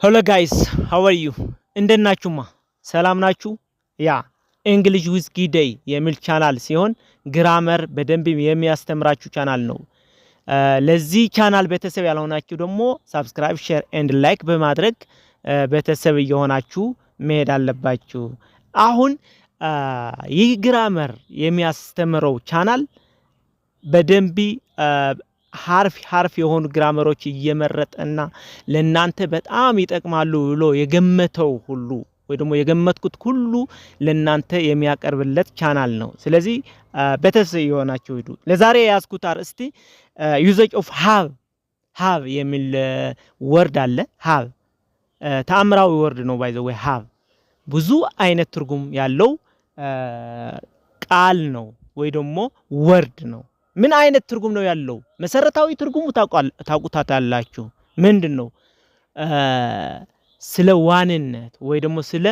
Hello guys, how are you? እንደናችሁማ ሰላም ናችሁ? ያ እንግሊሽ ዊዝ ጊዴይ የሚል ቻናል ሲሆን ግራመር በደንብ የሚያስተምራችሁ ቻናል ነው። ለዚህ ቻናል ቤተሰብ ያልሆናችሁ ደግሞ ሰብስክራይብ፣ ሼር ኤንድ ላይክ በማድረግ ቤተሰብ እየሆናችሁ መሄድ አለባችሁ። አሁን ይህ ግራመር የሚያስተምረው ቻናል በደንብ ሐርፍ የሆኑ ግራመሮች እየመረጠና ለናንተ በጣም ይጠቅማሉ ብሎ የገመተው ሁሉ ወይ ደግሞ የገመትኩት ሁሉ ለናንተ የሚያቀርብለት ቻናል ነው። ስለዚህ ቤተሰብ የሆናችሁ ሂዱ። ለዛሬ ያስኩት አርእስቲ ዩዜጅ ኦፍ ሃቭ የሚል ወርድ አለ። ሃቭ ተአምራዊ ወርድ ነው። ባይ ዘ ዌይ ሃቭ ብዙ አይነት ትርጉም ያለው ቃል ነው ወይ ደግሞ ወርድ ነው። ምን አይነት ትርጉም ነው ያለው? መሰረታዊ ትርጉሙ ታውቁታላችሁ። ምንድነው? ስለ ዋንነት ወይ ደግሞ ስለ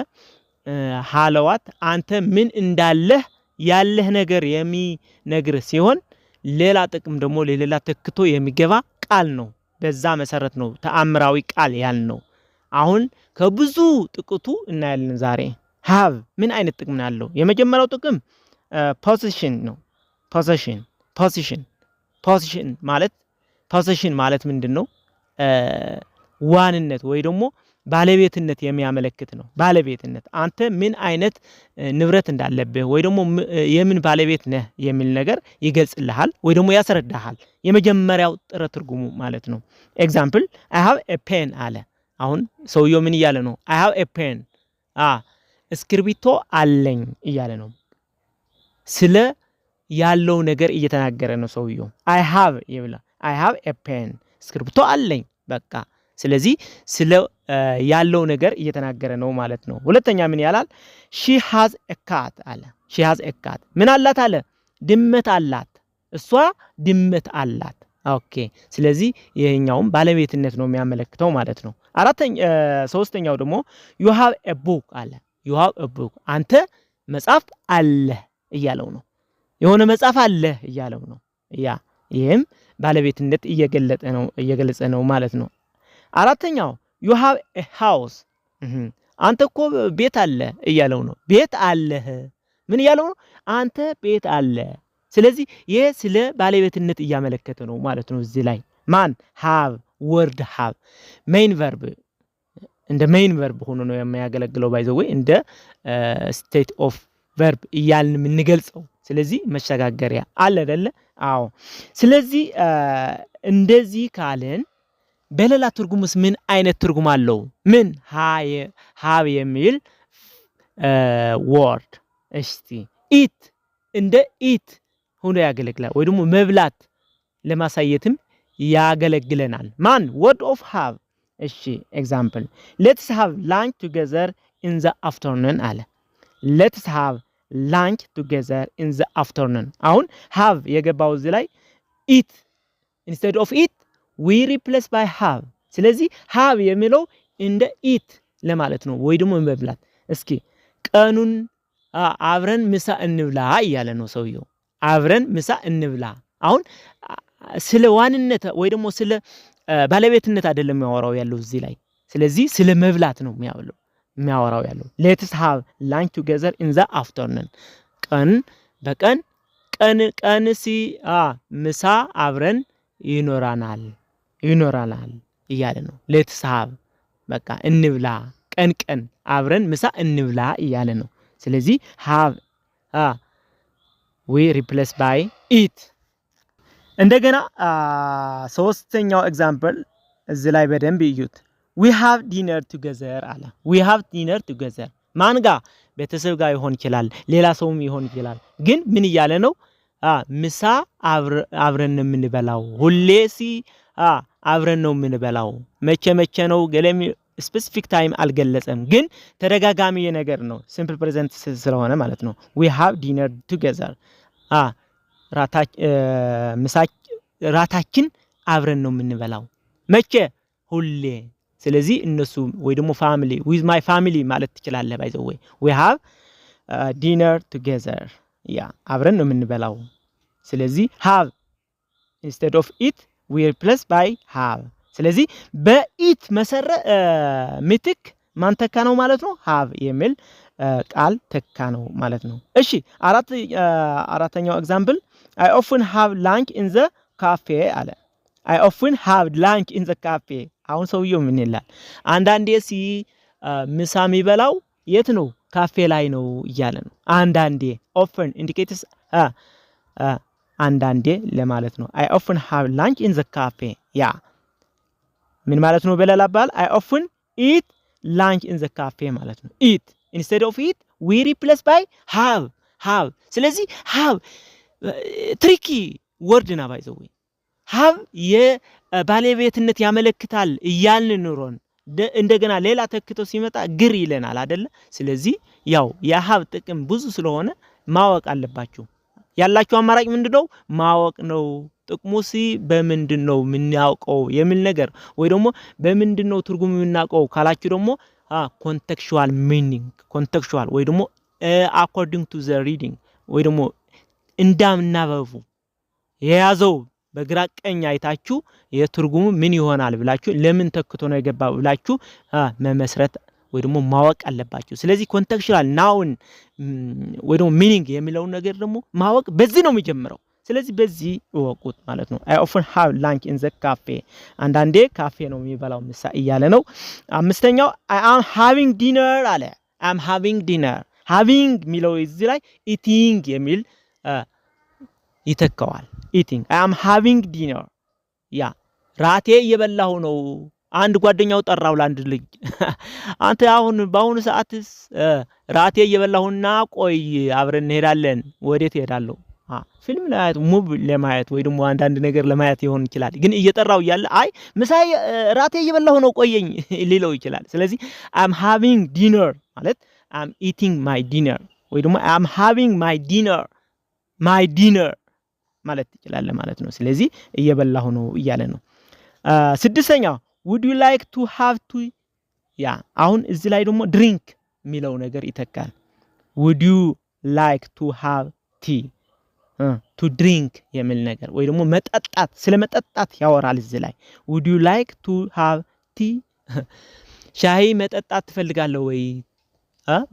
ሐለዋት አንተ ምን እንዳለህ ያለህ ነገር የሚነግር ሲሆን ሌላ ጥቅም ደግሞ ለሌላ ተክቶ የሚገባ ቃል ነው። በዛ መሰረት ነው ተአምራዊ ቃል ያልነው። አሁን ከብዙ ጥቅቱ እናያለን ዛሬ። ሃቭ ምን አይነት ጥቅም ነው ያለው? የመጀመሪያው ጥቅም ፖዚሽን ነው። ፖዚሽን ማለት ምንድነው? ዋንነት ወይ ደግሞ ባለቤትነት የሚያመለክት ነው። ባለቤትነት አንተ ምን አይነት ንብረት እንዳለብህ ወይ ደግሞ የምን ባለቤት ነህ የሚል ነገር ይገልጽልሃል ወይ ደግሞ ያስረዳሃል። የመጀመሪያው ጥረ ትርጉሙ ማለት ነው። ኤግዛምፕል I have a pen አለ። አሁን ሰውየው ምን እያለ ነው? I have a pen እስክሪብቶ አለኝ እያለ ነው። ስለ ያለው ነገር እየተናገረ ነው ሰውየው። I have a pen እስክሪብቶ አለኝ በቃ። ስለዚህ ስለ ያለው ነገር እየተናገረ ነው ማለት ነው። ሁለተኛ ምን ያላል? she has a cat አለ። she has a cat ምን አላት አለ? ድመት አላት። እሷ ድመት አላት። ኦኬ። ስለዚህ ይሄኛውም ባለቤትነት ነው የሚያመለክተው ማለት ነው። ሶስተኛው ደግሞ you have a book አለ። you have a book አንተ መጽሐፍ አለ እያለው ነው። የሆነ መጽሐፍ አለ እያለው ነው። ይሄም ባለቤትነት እየገለጸ ነው ማለት ነው። አራተኛው you have a house አንተ እኮ ቤት አለ እያለው ነው። ቤት አለህ ምን እያለው ነው? አንተ ቤት አለ። ስለዚህ ይሄ ስለ ባለቤትነት እያመለከተ ነው ማለት ነው። እዚህ ላይ ማን have word have main verb እንደ main verb ሆኖ ነው የሚያገለግለው። ባይ ዘ ዌይ እንደ state of verb እያልን የምንገልጸው። ስለዚህ መሸጋገሪያ አለ አይደለ? አዎ። ስለዚህ እንደዚህ ካለን በሌላ ትርጉምስ ምን አይነት ትርጉም አለው? ምን ሃቭ የሚል ወርድ እስቲ ኢት እንደ ኢት ሆኖ ያገለግላል ወይ ደግሞ መብላት ለማሳየትም ያገለግለናል። ማን word of have። እሺ ኤግዛምፕል let's have lunch together in the afternoon አለ። let's have lunch together in the afternoon። አሁን have የገባው እዚህ ላይ eat instead of eat we replace by have። ስለዚህ have የሚለው እንደ eat ለማለት ነው ወይ ደግሞ መብላት። እስኪ ቀኑን አብረን ምሳ እንብላ እያለ ነው ሰውየው። አብረን ምሳ እንብላ። አሁን ስለ ዋንነት ወይ ደግሞ ስለ ባለቤትነት አይደለም የሚያወራው ያለው እዚህ ላይ። ስለዚህ ስለ መብላት ነው የሚያወራው ያለው። let's have lunch together in the afternoon ቀን በቀን ምሳ አብረን ይኖራናል እያለ ነው። let's have በቃ እንብላ፣ ቀን አብረን ምሳ እንብላ እያለ ነው። ስለዚህ have we replace by eat። እንደገና ሶስተኛው ኤግዛምፕል እዚህ ላይ በደንብ እዩት። we have dinner together አለ። we have dinner together ማን ጋር? ቤተሰብ ጋር ይሆን ይችላል፣ ሌላ ሰውም ይሆን ይችላል። ግን ምን እያለ ነው? ምሳ አብረን ነው የምንበላው። ሁሌ አብረን ነው የምንበላው። መቼ ነው ገለም ስፔሲፊክ ታይም አልገለጸም፣ ግን ተደጋጋሚ ነገር ነው። ሲምፕል ፕሬዘንት ስለሆነ ማለት ነው። we have dinner together ራታችን አብረን ነው የምንበላው። መቼ? ሁሌ። ስለዚህ እነሱ ወይ ደግሞ ፋሚሊ with my family ማለት ትችላለህ። ባይ ዘ ዌይ we have dinner together አብረን ነው የምንበላው። ስለዚህ have instead of eat we replace by have ስለዚህ በኢት ምትክ ማን ተካ ነው ማለት ነው have የሚል ቃል ተካ ነው ማለት ነው። እሺ አራተኛው ኤግዛምፕል I often have lunch in the cafe አለ። I often have lunch in the cafe አሁን ሰውየው ምን ይላል? አንዳንዴ ምሳ የሚበላው የት ነው? ካፌ ላይ ነው እያለ ነው። አንዳንዴ often indicates አንዳንዴ ለማለት ነው። I often have lunch in the cafe ያ ምን ማለት ነው? በሌላ አባባል I often eat lunch in the cafe ማለት ነው። eat instead of eat we replace by have ስለዚህ have tricky word ና by the way have የባለቤትነት ያመለክታል እያልን ኑሮን እንደገና ሌላ ተክቶ ሲመጣ ግር ይለናል አይደለ? ስለዚህ ያው የሃብ ጥቅም ብዙ ስለሆነ ማወቅ አለባችሁ። ያላችሁ አማራጭ ምንድነው? ማወቅ ነው። ጥቅሙሲ በምንድነው የምናውቀው የሚል ነገር ወይ ደግሞ በምንድነው ትርጉሙ የምናውቀው ካላችሁ ደግሞ contextual meaning contextual ወይ ደግሞ according to the reading ወይ ደግሞ እንዳምናበቡ የያዘው በግራ ቀኝ አይታችሁ የትርጉሙ ምን ይሆናል ብላችሁ ለምን ተክቶ ነው የገባው ብላችሁ መመስረት ወይ ደግሞ ማወቅ አለባችሁ። ስለዚህ contextual noun ወይ ደግሞ meaning የሚለው ነገር ደግሞ ማወቅ በዚህ ነው የሚጀምረው። ስለዚህ በዚህ ወቁት ማለት ነው። I often have lunch in the cafe አንዳንዴ ካፌ ነው የሚበላው ምሳ እያለ ነው። አምስተኛው I am having dinner አለ። I am having dinner having ሚለው እዚህ ላይ eating የሚል ይተካዋል። eating I am having dinner ያ ራቴ እየበላሁ ነው። አንድ ጓደኛው ጠራው ለአንድ ልጅ አንተ አሁን በአሁኑ ሰዓትስ ራቴ እየበላሁና ቆይ አብረን እንሄዳለን። ወዴት እሄዳለሁ? ፊልም ለማየት ሙቭ ለማየት ወይ ደግሞ አንዳንድ ነገር ለማየት ይሆን ይችላል። ግን እየጠራው ያለ አይ ምሳይ ራቴ እየበላሁ ነው ቆየኝ ሊለው ይችላል። ስለዚህ I'm having dinner ማለት I'm eating my dinner ወይ ደግሞ I'm having my dinner ማለት ይችላል ማለት ነው። ስለዚህ እየበላሁ ነው እያለ ነው። ስድስተኛው would you like to have tea ያ አሁን እዚህ ላይ ደግሞ drink የሚለው ነገር ይተካል። would you like to have tea to drink የሚል ነገር ወይ ደግሞ መጠጣት ስለመጠጣት ያወራል እዚህ ላይ would you like to have tea ሻይ መጠጣት ትፈልጋለህ ወይ?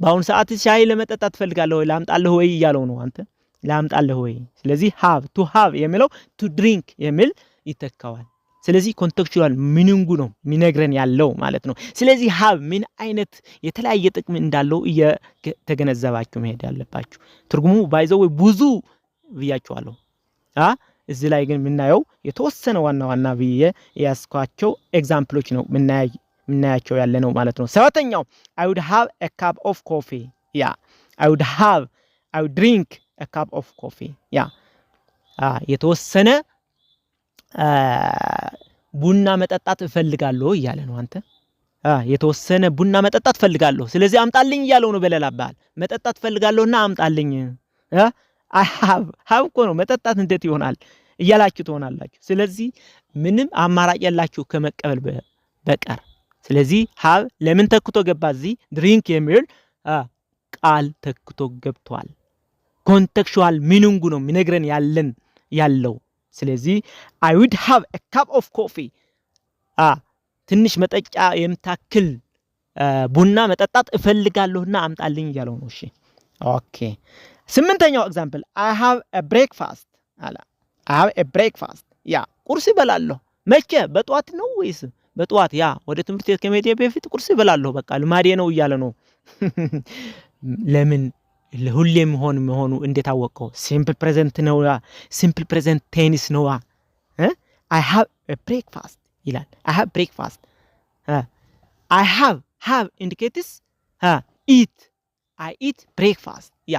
በአሁን ሰዓት ሻይ ለመጠጣት ትፈልጋለህ ወይ? ላምጣልህ ወይ እያለው ነው። አንተ ላምጣልህ ወይ? ስለዚህ have to have የሚለው to drink የሚል ይተካዋል። ስለዚህ contextual meaning ነው የሚነግረን ያለው ማለት ነው። ስለዚህ have ምን አይነት የተለያየ ጥቅም እንዳለው እየተገነዘባችሁ መሄድ ያለባችሁ። ትርጉሙ ባይዘው ብዙ ብያችኋለሁ። እዚህ ላይ ግን የምናየው የተወሰነ ዋና ብዬ ያስኳቸው ኤግዛምፕሎች ነው የምናያቸው ያለ ነው ማለት ነው። ሰባተኛው I would have a cup of coffee ያ I would drink a cup of coffee ያ የተወሰነ ቡና መጠጣት እፈልጋለሁ እያለ ነው። አንተ የተወሰነ ቡና መጠጣት እፈልጋለሁ ስለዚህ አምጣልኝ እያለው ነው። በሌላ አባባል መጠጣት እፈልጋለሁና አምጣልኝ I have እኮ ነው መጠጣት እንዴት ይሆናል እያላችሁ ትሆናላችሁ። ስለዚህ ምንም አማራጭ ያላችሁ ከመቀበል በቀር ስለዚህ have ለምን ተክቶ ገባ? እዚህ drink የሚል ቃል ተክቶ ገብቷል። contextual meaning ነው የሚነግረን ያለው። ስለዚህ I would have a cup of coffee ትንሽ መጠጫ የምታክል ቡና መጠጣት እፈልጋለሁና አምጣልኝ እያለው ነው። እሺ ኦኬ። ስምንተኛው ኤግዛምፕል I have a breakfast አለ። I have a breakfast ያ ቁርስ እበላለሁ። መቼ? በጧት ነው ወይስ በጧት? ያ ወደ ትምህርት ቤት ከመሄዴ በፊት ቁርስ እበላለሁ በቃ ልማዴ ነው እያለ ነው። ለምን ለሁሌም መሆኑ እንዴት አወቀው? ሲምፕል ፕሬዘንት ነው። ሲምፕል ፕሬዘንት ቴንስ ነው። I have a breakfast ይላል። I have breakfast I have indicates eat I eat breakfast ያ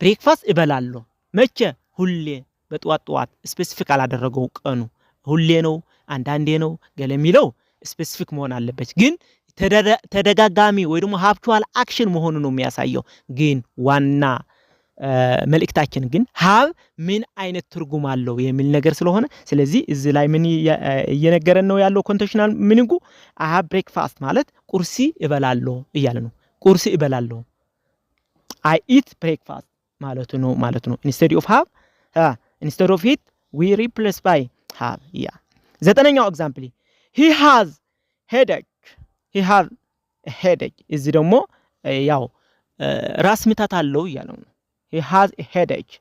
breakfast እበላለሁ። መቼ? ሁሌ በጧት ስፔሲፊክ አላደረገው ቀኑ። ሁሌ ነው አንዳንዴ ነው ገለሚለው ስፔሲፊክ መሆን አለበት። ግን ተደጋጋሚ ወይ ደግሞ habitual action መሆኑ ነው የሚያሳየው። ግን ዋና መልእክታችን ግን have ምን አይነት ትርጉም አለው የሚል ነገር ስለሆነ ስለዚህ እዚህ ላይ ምን እየነገረን ነው ያለው? contextual meaning I have breakfast ማለት ቁርሲ እበላለሁ እያለ ነው። ቁርሲ እበላለሁ I eat breakfast ማለት ነው። instead of it we replace by have ያ። ዘጠነኛው ኤግዛምፕል he has headache እዚህ ደግሞ ያው ራስ ምታት አለው እያለው ነው he has a headache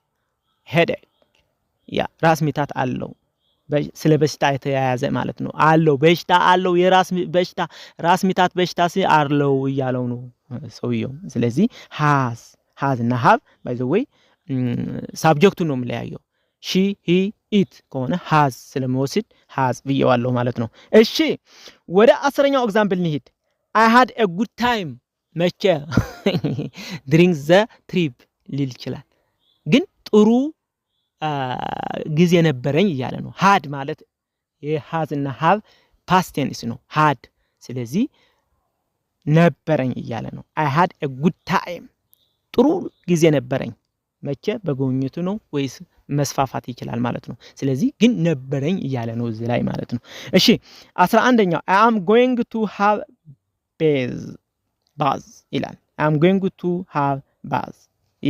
ያ ራስ ምታት አለው ስለ በሽታ የተያያዘ ማለት ነው አለው በሽታ አለው የራስ በሽታ ራስ ምታት በሽታ አለው እያለው ነው ሰውየው ስለዚህ has እና have by the way ሳብጀክቱ ነው የሚለያየው she he it ከሆነ has ስለመወስድ has ብየዋለሁ ማለት ነው እሺ ወደ 10ኛው ኤግዛምፕል እንሂድ I had a good time መቼ during the trip ሊል ይችላል ግን ጥሩ ጊዜ ነበረኝ እያለ ነው had ማለት የhas እና have past tense ነው had ስለዚህ ነበረኝ እያለ ነው I had a good time ጥሩ ጊዜ ነበረኝ መቼ በጎኝቱ ነው ወይስ መስፋፋት ይችላል ማለት ነው ስለዚህ ግን ነበረኝ እያለ ነው እዚህ ላይ ማለት ነው እሺ 11ኛው I am going to have bath ይላል I am going to have bath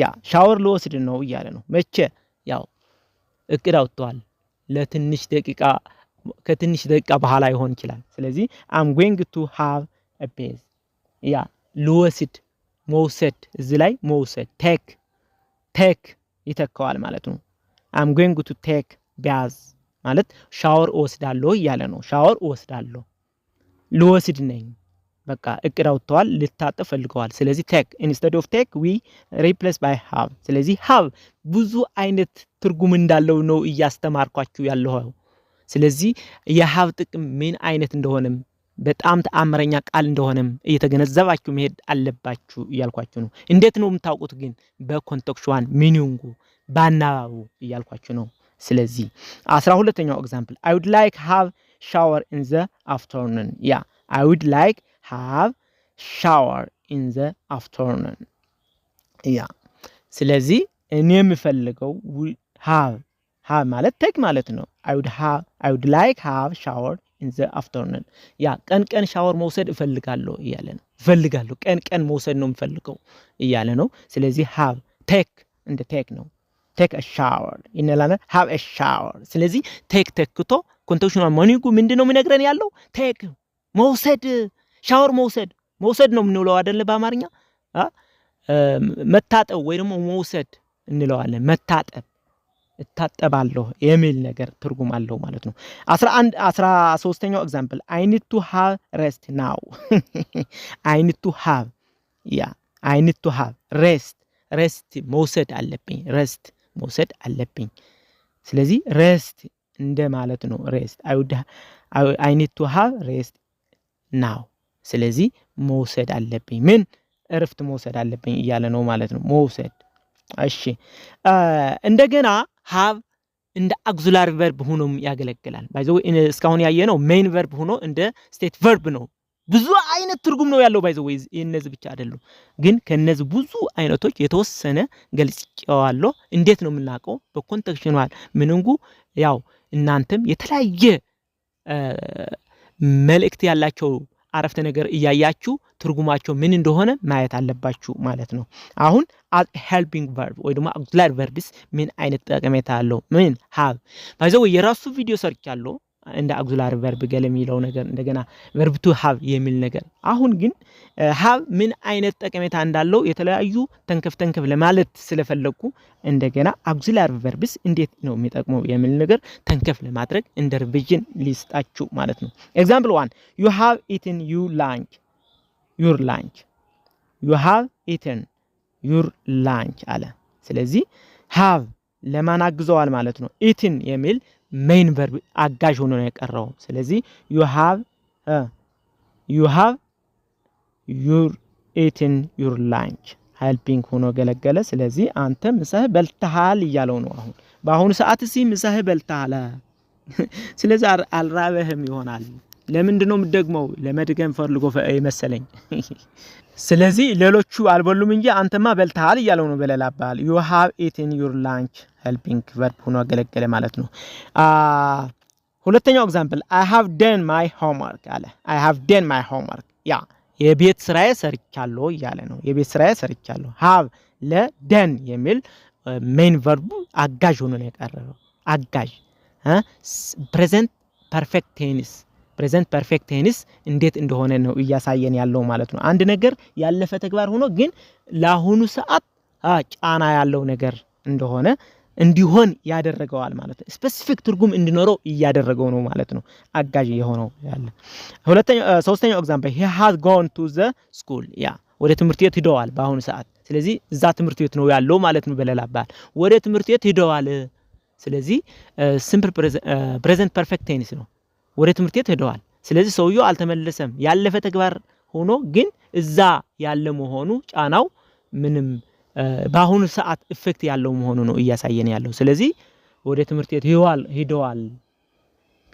ያ ሻወር ልወስድ ነው እያለ ነው መቼ ያው እቅድ አውጥቷል ለትንሽ ደቂቃ ከትንሽ ደቂቃ በኋላ ይሆን ይችላል ስለዚህ I am going to have a bath ያ ልወስድ መውሰድ እዚህ ላይ መውሰድ take ይተካዋል ማለት ነው I'm going to take bath ማለት ሻወር ወስዳለሁ እያለ ነው ሻወር ወስዳለሁ ልወስድ ነኝ በቃ እቅድ አውጥቷል ልታጠብ ፈልገዋል ስለዚህ take instead of take we replace by have ስለዚህ have ብዙ አይነት ትርጉም እንዳለው ነው እያስተማርኳችሁ ያለው ስለዚህ የሃቭ ጥቅም ምን አይነት እንደሆነም በጣም ተአምረኛ ቃል እንደሆነም እየተገነዘባችሁ መሄድ አለባችሁ እያልኳችሁ ነው እንዴት ነው የምታውቁት ግን በኮንቴክስቹዋል ሚኒንጉ ባናባቡ እያልኳችሁ ነው ስለዚህ 12ኛው ኤግዛምፕል I would like have shower in the afternoon ያ I would like have shower in the afternoon ያ ስለዚህ እኔ የምፈልገው have ማለት take ማለት ነው I would like have shower in the afternoon ያ ቀን ሻወር መውሰድ እፈልጋለሁ እያለ ነው እፈልጋለሁ ቀን መውሰድ ነው የምፈልገው እያለ ነው ስለዚህ have take እንደ take ነው take a shower ይነላና have a shower ስለዚህ take ተክቶ ኮንቴክስቹዋል ሚኒንጉ ምንድነው የሚነግረን ያለው take መውሰድ ሻወር መውሰድ ነው የምንለው አይደል በአማርኛ መታጠብ ወይ ደግሞ መውሰድ እንለዋለን መታጠብ እታጠባለሁ የሚል ነገር ትርጉም አለው ማለት ነው 13ኛው ኤግዛምፕል I need to have rest now I need to have rest መውሰድ አለብኝ ስለዚህ rest እንደ ማለት ነው rest I need to have rest now ስለዚህ መውሰድ አለብኝ ምን እረፍት መውሰድ አለብኝ እያለ ነው ማለት ነው መውሰድ እሺ እንደገና have እንደ auxiliary verb ሆኖም ያገለግላል ባይዘው እስካሁን ያየነው main verb ሆኖ እንደ state verb ነው ብዙ አይነት ትርጉም ነው ያለው ባይዘው እነዚህ ብቻ አይደሉም ግን ከነዚህ ብዙ አይነቶች የተወሰነ ገልጽዋለሁ እንዴት ነው የምናውቀው በኮንቴክስቹዋል ሚኒንጉ ያው እናንተም የተለያየ መልእክት ያላቸው አረፍተ ነገር እያያችሁ ትርጉማቸው ምን እንደሆነ ማየት አለባችሁ ማለት ነው አሁን as helping verb ወይ ደግሞ auxiliary verbs ምን አይነት ጠቀሜታ አለው ምን have ባይዘው የራሱ ቪዲዮ ሰርቻለሁ እንደ auxiliary verb ገለሚለው ነገር እንደገና verb to have የሚል ነገር አሁን ግን have ምን አይነት ጠቀሜታ እንዳለው የተለያዩ ተንከፍ ለማለት ስለፈለኩ እንደገና auxiliary verbs እንዴት ነው የሚጠቅመው የሚል ነገር ተንከፍ ለማድረግ እንደ ሪቪዥን ሊስጣችሁ ማለት ነው example 1 you have eaten your lunch you have eaten your lunch አለ ስለዚህ have ለማናግዘዋል ማለት ነው eaten የሚል main verb አጋዥ ሆኖ ነው የቀረው ስለዚህ you have eaten your lunch helping ሆኖ ገለገለ ስለዚህ አንተ ምሳህ በልተሃል እያለው ነው አሁን በአሁኑ ሰዓት ምሳህ በልተሃል ስለዚህ አልራበህም ይሆናል ለምንድነው የምትደግመው ለመድገም ፈልጎ መሰለኝ ስለዚህ ሌሎቹ አልበሉም እንጂ አንተማ በልተሃል እያለው ነው በለላባል you have eaten your lunch helping verb ሆኖ አገለገለ ማለት ነው ሁለተኛው ኤግዛምፕል I have done my homework አለ I have done my homework ያ የቤት ስራዬ ሰርቻለሁ እያለ ነው የቤት ስራዬ ሰርቻለሁ have ለdone የሚል main verb አጋዥ ሆኖ ነው የቀረበው አጋዥ present perfect tense ፕሬዘንት ፐርፌክት ቴንስ እንዴት እንደሆነ ነው እያሳየን ያለው ማለት ነው። አንድ ነገር ያለፈ ተግባር ሆኖ ግን ለአሁኑ ሰዓት ጫና ያለው ነገር እንደሆነ እንዲሆን ያደረገዋል ማለት ነው። ስፔሲፊክ ትርጉም እንዲኖረው እያደረገው ነው ማለት ነው። አጋዥ የሆነው ያለ ሶስተኛው ኤግዛምፕል he has gone to the school ያ ወደ ትምህርት ቤት ሄደዋል በአሁኑ ሰዓት። ስለዚህ እዛ ትምህርት ቤት ነው ያለው ማለት ነው። በሌላ አባባል ወደ ትምህርት ቤት ሄደዋል። ስለዚህ ሲምፕል ፕሬዘንት ፐርፌክት ቴንስ ነው። ወደ ትምህርት ቤት ሄደዋል። ስለዚህ ሰውየው አልተመለሰም። ያለፈ ተግባር ሆኖ ግን እዛ ያለ መሆኑ ጫናው ምንም በአሁኑ ሰዓት ኢፌክት ያለው መሆኑ ነው እያሳየን ያለው። ስለዚህ ወደ ትምህርት ቤት ሄደዋል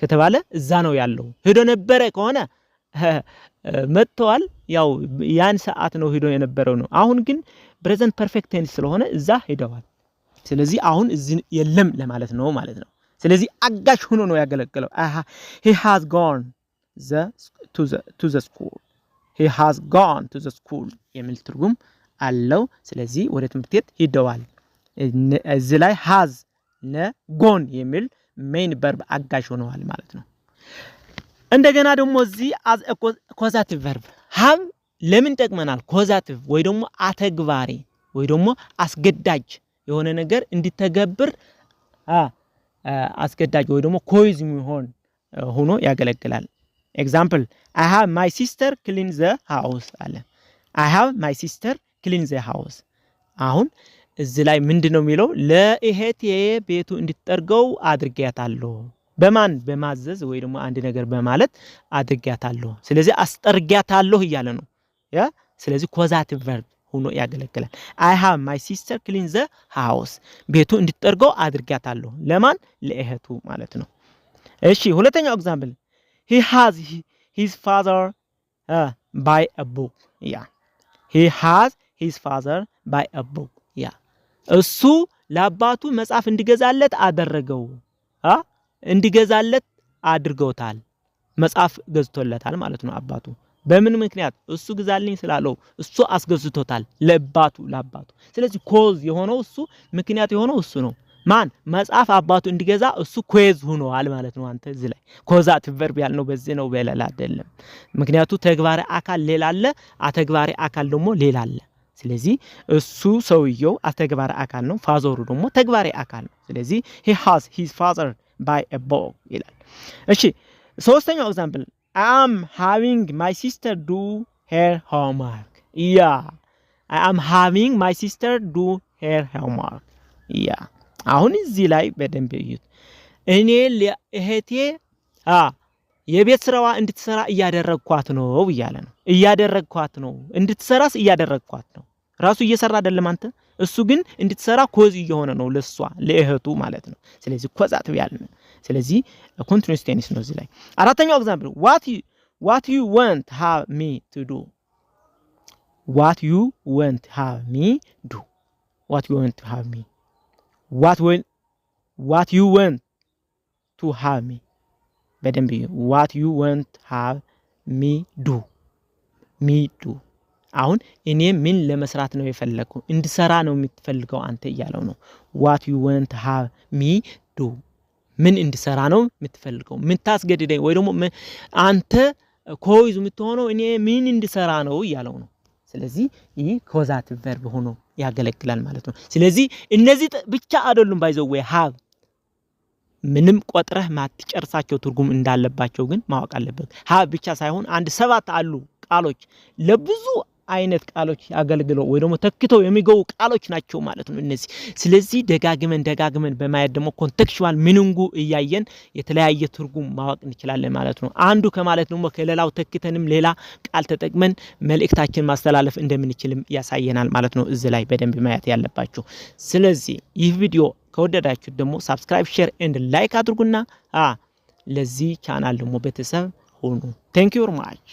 ከተባለ እዛ ነው ያለው። ሄዶ ነበረ ከሆነ መጥተዋል፣ ያው ያን ሰዓት ነው ሄዶ የነበረው ነው። አሁን ግን ፕሬዘንት ፐርፌክት ቴንስ ስለሆነ እዛ ሄደዋል። ስለዚህ አሁን እዚህ የለም ለማለት ነው ማለት ነው። ስለዚህ አጋዥ ሆኖ ነው ያገለገለው። he has gone to the school he has gone to the school የሚል ትርጉም አለው። ስለዚህ ወደ ትምህርት ቤት ሄደዋል። እዚህ ላይ has gone የሚል ሜን ቨርብ አጋዥ ሆነዋል ማለት ነው። እንደገና ደግሞ እዚህ as a causative verb have ለምን ጠቅመናል? ኮዛቲቭ ወይ ደግሞ አተግባሪ ወይ ደግሞ አስገዳጅ የሆነ ነገር እንዲተገብር አስገዳጅ ወይ ደግሞ ኮዝ የሚሆን ሆኖ ያገለግላል። ኤግዛምፕል I have my sister clean the house አለ። I have my sister clean the house። አሁን እዚህ ላይ ምንድነው የሚለው? ለእህቴ ቤቱ እንድትጠርገው አድርጊያታለሁ። በማን በማዘዝ ወይ ደግሞ አንድ ነገር በማለት አድርጊያታለሁ። ስለዚህ አስጠርጊያታለሁ እያለ ነው ያ። ስለዚህ ኮዛቲቭ ቨርብ ሆኖ ያገለግላል። I have my sister clean the house ቤቱ እንድትጠርገው አድርጊያታለሁ። ለማን? ለእህቱ ማለት ነው። እሺ ሁለተኛው ኤግዛምፕል he has his father buy a book ያ he has his father buy a book ያ እሱ ለአባቱ መጽሐፍ እንዲገዛለት አደረገው። እንዲገዛለት አድርገውታል። መጽሐፍ ገዝቶለታል ማለት ነው አባቱ። በምን ምክንያት? እሱ ግዛልኝ ስላለው እሱ አስገዝቶታል ለአባቱ። ስለዚህ ኮዝ የሆነው እሱ፣ ምክንያት የሆነው እሱ ነው። ማን? መጽሐፍ አባቱ እንዲገዛ እሱ ኮዝ ሆኗል ማለት ነው። አንተ እዚህ ላይ ኮዛቲቭ ቨርብ ያልነው በዚህ ነው፣ በሌላ አይደለም። ምክንያቱ ተግባሪ አካል ሌላ አለ፣ አተግባሪ አካል ደግሞ ሌላ አለ። ስለዚህ እሱ ሰውየው አተግባሪ አካል ነው፣ ፋዘሩ ደግሞ ተግባሪ አካል ነው። ስለዚህ he has his father buy a book ይላል። እሺ ሶስተኛው ኤግዛምፕል I am having my sister do her homework yeah I am having my sister do her homework yeah አሁን እዚህ ላይ በደንብ እዩት። እኔ ለእህቴ የቤት ስራዋ እንድትሰራ እያደረግኳት ነው እያለ ነው። እያደረግኳት ነው፣ እንድትሰራስ እያደረግኳት ነው። ራሱ እየሰራ አይደለም አንተ፣ እሱ ግን እንድትሰራ ኮዝ እየሆነ ነው ለሷ፣ ለእህቱ ማለት ነው። ስለዚህ ኮዛቲቭ ያልን። ስለዚህ ኮንቲኒዩስ ቴንስ ነው እዚህ ላይ። አራተኛው ኤግዛምፕል what you want have me to do what you want have me do what you want to have me what you want to have me በደንብ what you want have me do አሁን እኔ ምን ለመስራት ነው የፈለኩ? እንድሰራ ነው የምትፈልገው አንተ እያለው ነው። what you want have me do ምን እንድሰራ ነው የምትፈልገው? ምን ታስገድደኝ ወይ ደግሞ አንተ ኮዝ የምትሆነው እኔ ምን እንድሰራ ነው እያለው ነው። ስለዚህ ይህ ኮዛቲቭ ቨርብ ሆኖ ያገለግላል ማለት ነው። ስለዚህ እነዚህ ብቻ አይደሉም ባይዘው have ምንም ቆጥረህ ማትጨርሳቸው ትርጉም እንዳለባቸው ግን ማወቅ አለበት። have ብቻ ሳይሆን አንድ 7 አሉ ቃሎች ለብዙ አይነት ቃሎች ያገልግለው ወይ ደግሞ ተክተው የሚገው ቃሎች ናቸው ማለት ነው እነዚህ። ስለዚህ ደጋግመን በማየት ደግሞ ኮንቴክስቹዋል ሚኒንጉ እያየን የተለያየ ትርጉም ማወቅ እንችላለን ማለት ነው። አንዱ ከማለት ደግሞ ከሌላው ተክተንም ሌላ ቃል ተጠቅመን መልእክታችን ማስተላለፍ እንደምንችልም ያሳየናል ማለት ነው። እዚህ ላይ በደንብ ማየት ያለባችሁ። ስለዚህ ይህ ቪዲዮ ከወደዳችሁ ደግሞ ሰብስክራይብ፣ ሼር ኤንድ ላይክ አድርጉና ለዚህ ቻናል ደግሞ ቤተሰብ ሁኑ። Thank you very much.